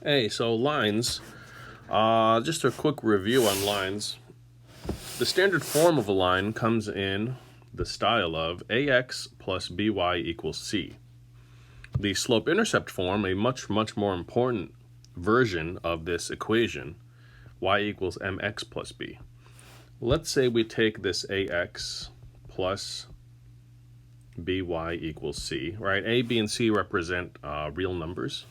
Hey, so lines, just a quick review on lines. The standard form of a line comes in the style of ax plus by equals c. The slope-intercept form, a much more important version of this equation, y equals mx plus b. Let's say we take this ax plus by equals c, right? A, b, and c represent real numbers.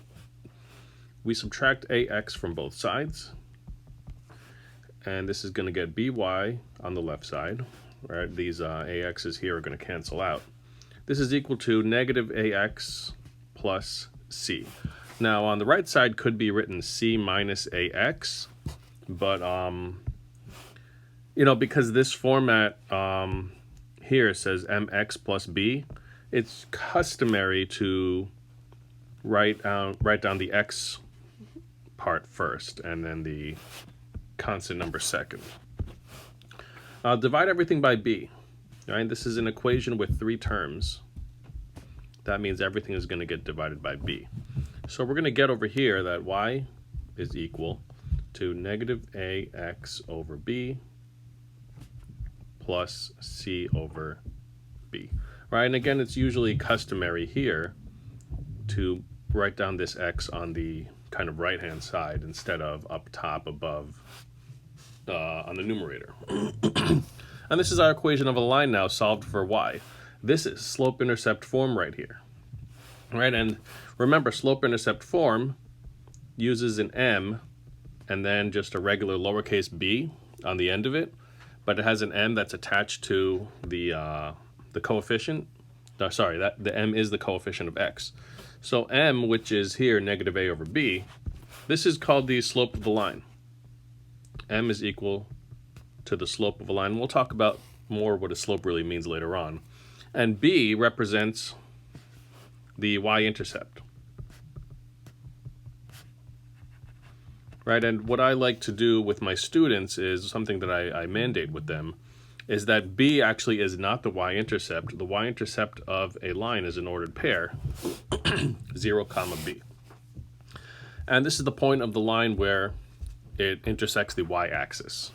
We subtract ax from both sides, and this is going to get by on the left side, right? These ax's here are going to cancel out. This is equal to negative ax plus c. Now on the right side could be written c minus ax, but because this format here says mx plus b, it's customary to write down the x part first and then the constant number second. Divide everything by b. Right? This is an equation with 3 terms. That means everything is going to get divided by b. So we're going to get over here that y is equal to negative ax over b plus c over b. Right? And again, it's usually customary here to write down this x on the kind of right-hand side instead of up top above on the numerator. And this is our equation of a line now solved for y. This is slope-intercept form right here. Right, and remember, slope-intercept form uses an m and then just a regular lowercase b on the end of it, but it has an m that's attached to the coefficient. The m is the coefficient of x. So m, which is here negative a over b, this is called the slope of the line. M is equal to the slope of a line. We'll talk about more what a slope really means later on. And b represents the y-intercept. Right, and what I like to do with my students is something that I mandate with them, is that b actually is not the y-intercept. The y-intercept of a line is an ordered pair, 0, comma b. And this is the point of the line where it intersects the y-axis.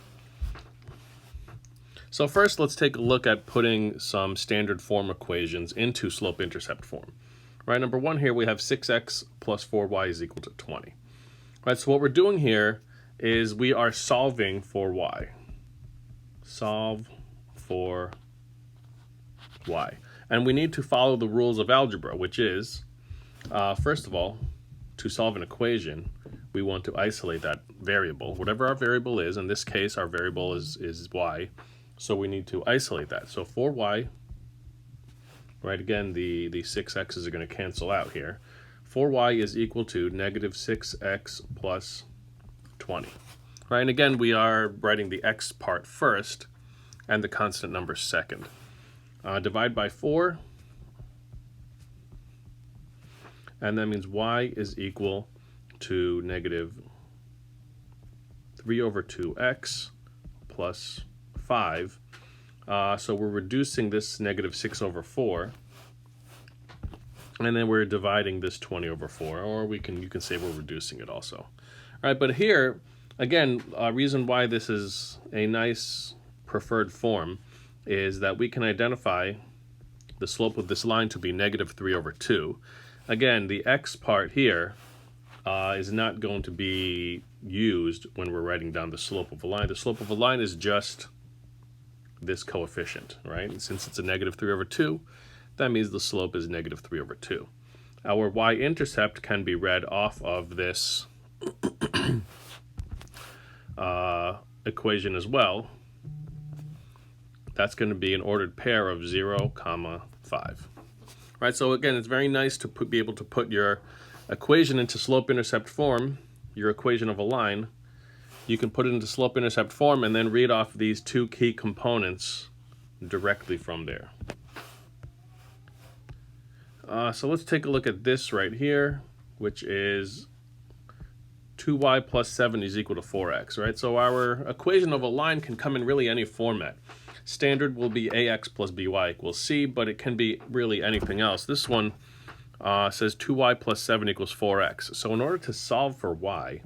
So first, let's take a look at putting some standard form equations into slope-intercept form. Right, number 1 here, we have 6x plus 4y is equal to 20. Right, so what we're doing here is we are solving for y. Solve for y. And we need to follow the rules of algebra, which is, first of all, to solve an equation, we want to isolate that variable. Whatever our variable is, in this case, our variable is y, so we need to isolate that. So for y, right, again, the 6x's are going to cancel out here. 4y is equal to negative 6x plus 20. Right, and again, we are writing the x part first and the constant number second. Divide by 4, and that means y is equal to negative 3 over 2x plus 5. So we're reducing this negative 6 over 4, and then we're dividing this 20 over 4, or you can say we're reducing it also. All right, but here, again, a reason why this is a nice preferred form is that we can identify the slope of this line to be negative 3 over 2. Again, the x part here is not going to be used when we're writing down the slope of a line. The slope of a line is just this coefficient, right? And since it's a negative 3 over 2, that means the slope is negative 3 over 2. Our y-intercept can be read off of this equation as well. That's going to be an ordered pair of 0, comma 5. Right, so again, it's very nice to be able to put your equation into slope-intercept form, your equation of a line. You can put it into slope-intercept form and then read off these 2 key components directly from there. So let's take a look at this right here, which is 2y plus 7 is equal to 4x, right? So our equation of a line can come in really any format. Standard will be ax plus by equals c, but it can be really anything else. This one says 2y plus 7 equals 4x. So in order to solve for y,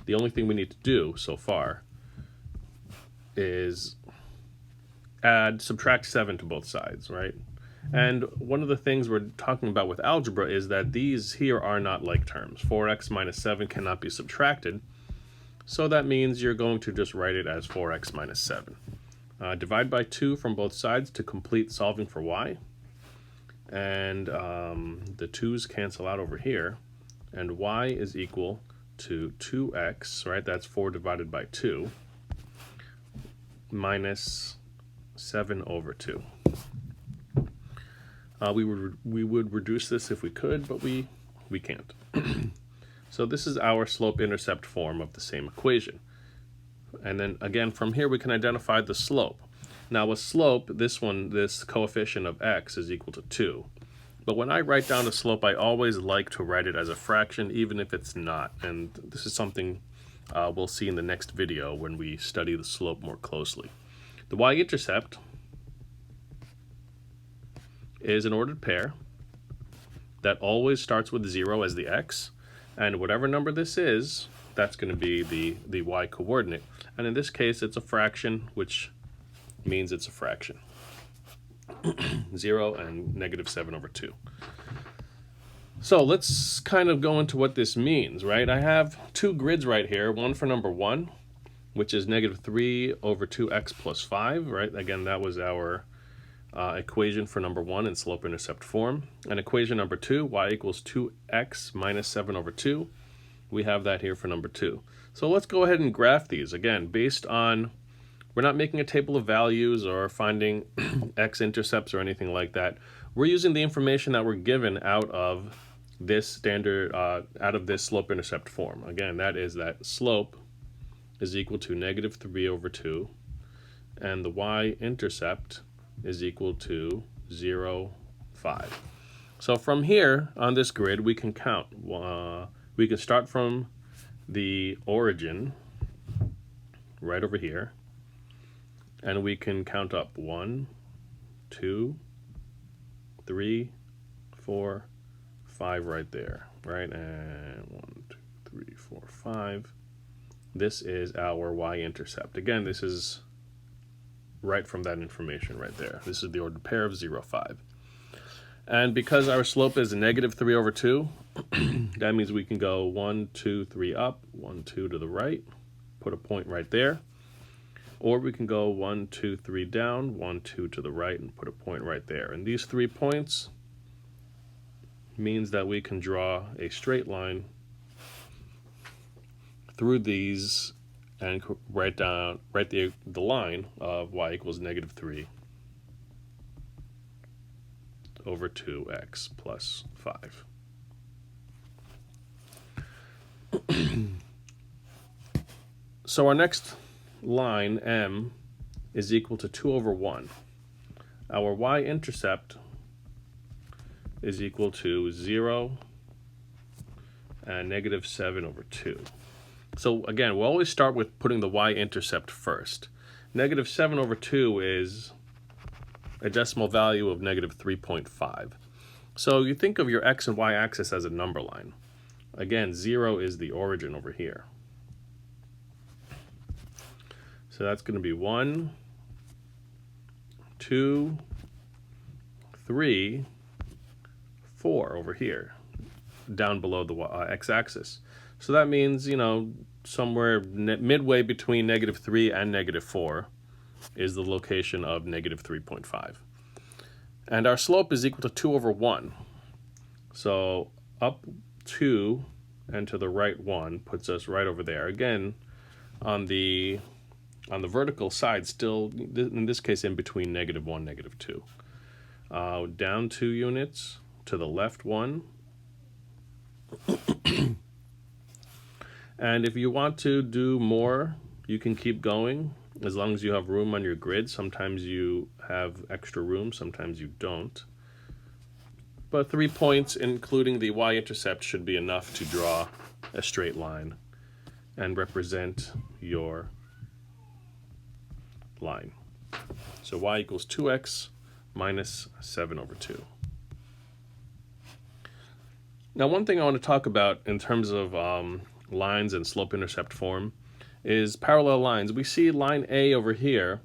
the only thing we need to do so far is subtract 7 to both sides, right? And one of the things we're talking about with algebra is that these here are not like terms. 4x minus 7 cannot be subtracted. So that means you're going to just write it as 4x minus 7. Divide by 2 from both sides to complete solving for y. And the 2's cancel out over here. And y is equal to 2x, right? That's 4 divided by 2, minus 7 over 2. We would reduce this if we could, but we can't. So this is our slope-intercept form of the same equation. And then again, from here we can identify the slope. Now with slope, this coefficient of x is equal to 2. But when I write down a slope, I always like to write it as a fraction, even if it's not. And this is something we'll see in the next video when we study the slope more closely. The y-intercept is an ordered pair that always starts with 0 as the x, and whatever number this is, that's going to be the y coordinate. And in this case, it's a fraction, which means it's a fraction. 0 and negative 7 over 2. So let's kind of go into what this means, right? I have two grids right here, one for number 1, which is negative 3 over 2x plus 5, right? Again, that was our equation for number 1 in slope-intercept form. And equation number 2, y equals 2x minus 7 over 2. We have that here for number 2. So let's go ahead and graph these. Again, based on, we're not making a table of values or finding x-intercepts or anything like that. We're using the information that we're given out of this standard, out of this slope-intercept form. Again, that is that slope is equal to negative 3 over 2, and the y-intercept is equal to 0, 5. So from here on this grid, we can count. We can start from the origin right over here, and we can count up 1, 2, 3, 4, 5 right there, right? And 1, 2, 3, 4, 5. This is our y-intercept. Again, this is right from that information right there. This is the ordered pair of 0, 5. And because our slope is negative 3 over 2, that means we can go 1, 2, 3 up, 1, 2 to the right, put a point right there. Or we can go 1, 2, 3 down, 1, 2 to the right, and put a point right there. And these 3 points means that we can draw a straight line through these and write the line of y equals negative 3 over 2x plus 5. So our next line, m, is equal to 2 over 1. Our y-intercept is equal to 0 and negative 7 over 2. So again, we'll always start with putting the y-intercept first. Negative 7 over 2 is a decimal value of negative 3.5. So you think of your x and y axis as a number line. Again, 0 is the origin over here. So that's going to be 1, 2, 3, 4 over here, down below the x-axis. So that means, somewhere midway between negative 3 and negative 4 is the location of negative 3.5. And our slope is equal to 2 over 1. So up 2 and to the right 1 puts us right over there. Again, on the vertical side, still, in this case, in between negative 1, negative 2. Down 2 units, to the left 1. And if you want to do more, you can keep going as long as you have room on your grid. Sometimes you have extra room, sometimes you don't. But 3 points, including the y-intercept, should be enough to draw a straight line and represent your line. So y equals 2x minus 7 over 2. Now, one thing I want to talk about in terms of lines and slope-intercept form is parallel lines. We see line A over here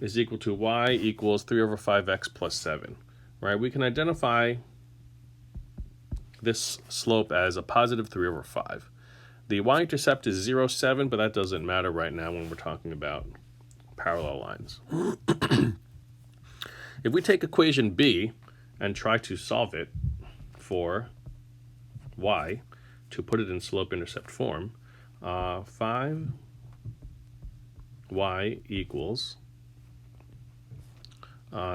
is equal to y equals 3 over 5x plus 7, right? We can identify this slope as a positive 3 over 5. The y-intercept is 0, 7, but that doesn't matter right now when we're talking about parallel lines. If we take equation B and try to solve it for y, to put it in slope-intercept form, 5y equals,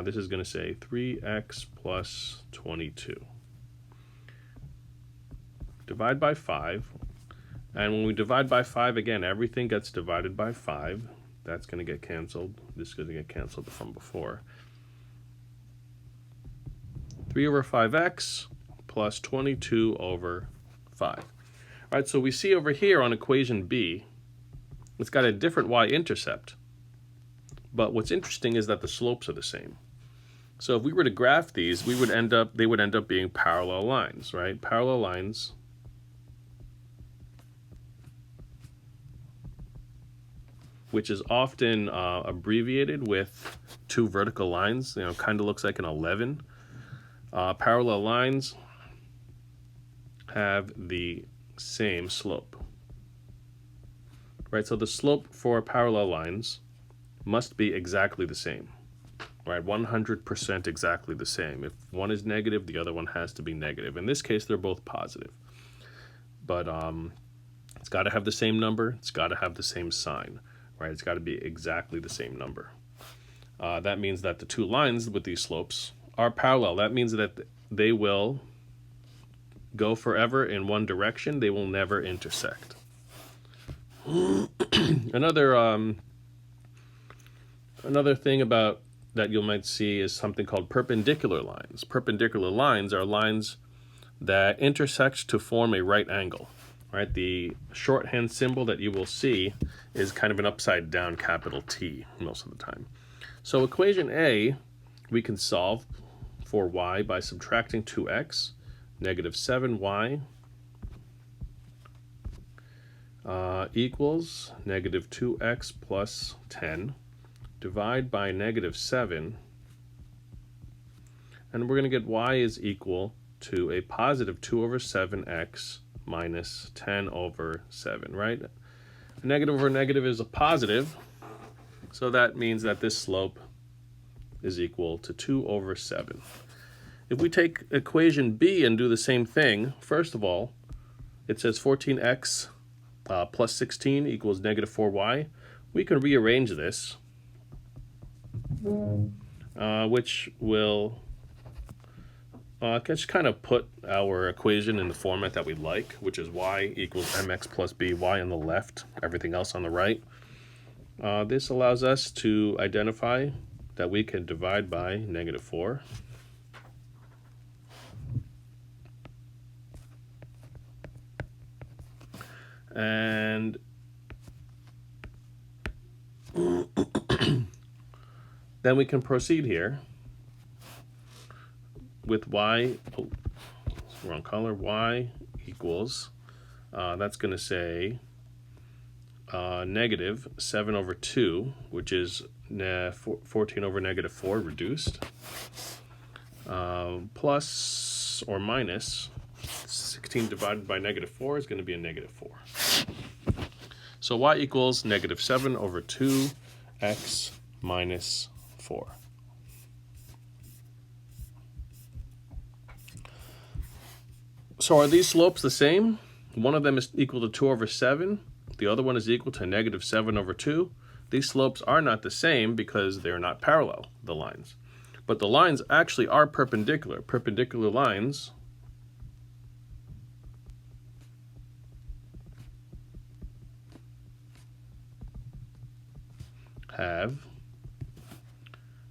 this is going to say 3x plus 22. Divide by 5. And when we divide by 5, again, everything gets divided by 5. That's going to get canceled. This is going to get canceled from before. 3 over 5x plus 22 over 5. All right, so we see over here on equation B, it's got a different y-intercept. But what's interesting is that the slopes are the same. So if we were to graph these, they would end up being parallel lines, right? Parallel lines which is often abbreviated with 2 vertical lines, kind of looks like an 11. Parallel lines have the same slope, right? So the slope for parallel lines must be exactly the same, right? 100% exactly the same. If one is negative, the other one has to be negative. In this case, they're both positive. But it's got to have the same number. It's got to have the same sign, right? It's got to be exactly the same number. That means that the two lines with these slopes are parallel. That means that they will go forever in one direction. They will never intersect. Another thing about that you might see is something called perpendicular lines. Perpendicular lines are lines that intersect to form a right angle, right? The shorthand symbol that you will see is kind of an upside down capital T most of the time. So equation A, we can solve for y by subtracting 2x, negative 7y equals negative 2x plus 10. Divide by negative 7, and we're going to get y is equal to a positive 2 over 7x minus 10 over 7, right? A negative over negative is a positive, so that means that this slope is equal to 2 over 7. If we take equation B and do the same thing, first of all, it says 14x plus 16 equals negative 4y. We can rearrange this, which will just kind of put our equation in the format that we like, which is y equals mx plus b, y on the left, everything else on the right. This allows us to identify that we can divide by negative 4. And then we can proceed here with y, wrong color, y equals, that's going to say negative 7 over 2, which is 14 over negative 4 reduced, plus or minus 16 divided by negative 4 is going to be a negative 4. So y equals negative 7 over 2x minus 4. So are these slopes the same? One of them is equal to 2 over 7. The other one is equal to negative 7 over 2. These slopes are not the same because they're not parallel, the lines. But the lines actually are perpendicular. Perpendicular lines have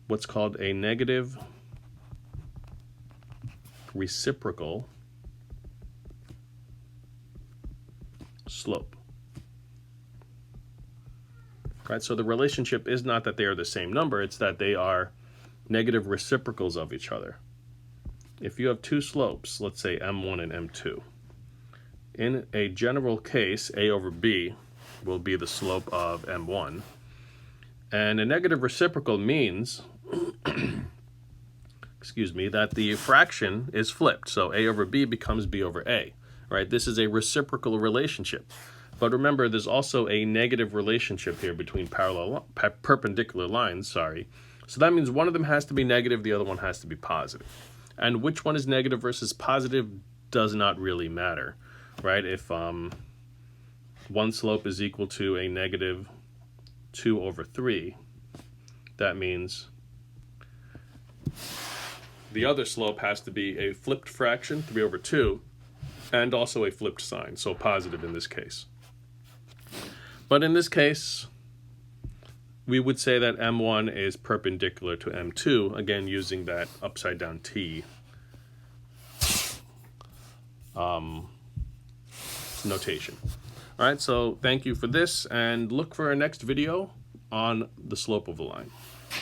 what's called a negative reciprocal slope. Right, so the relationship is not that they are the same number, it's that they are negative reciprocals of each other. if you have two slopes, let's say m1 and m2, in a general case, a over b will be the slope of m1. And a negative reciprocal means, excuse me, that the fraction is flipped. So a over b becomes b over a, right? This is a reciprocal relationship. But remember, there's also a negative relationship here between perpendicular lines, sorry. So that means one of them has to be negative, the other one has to be positive. And which one is negative versus positive does not really matter, right? If one slope is equal to a negative 2 over 3, that means the other slope has to be a flipped fraction, 3 over 2, and also a flipped sign, so positive in this case. But in this case, we would say that m1 is perpendicular to m2, again using that upside down t notation. All right, so thank you for this, and look for our next video on the slope of a line.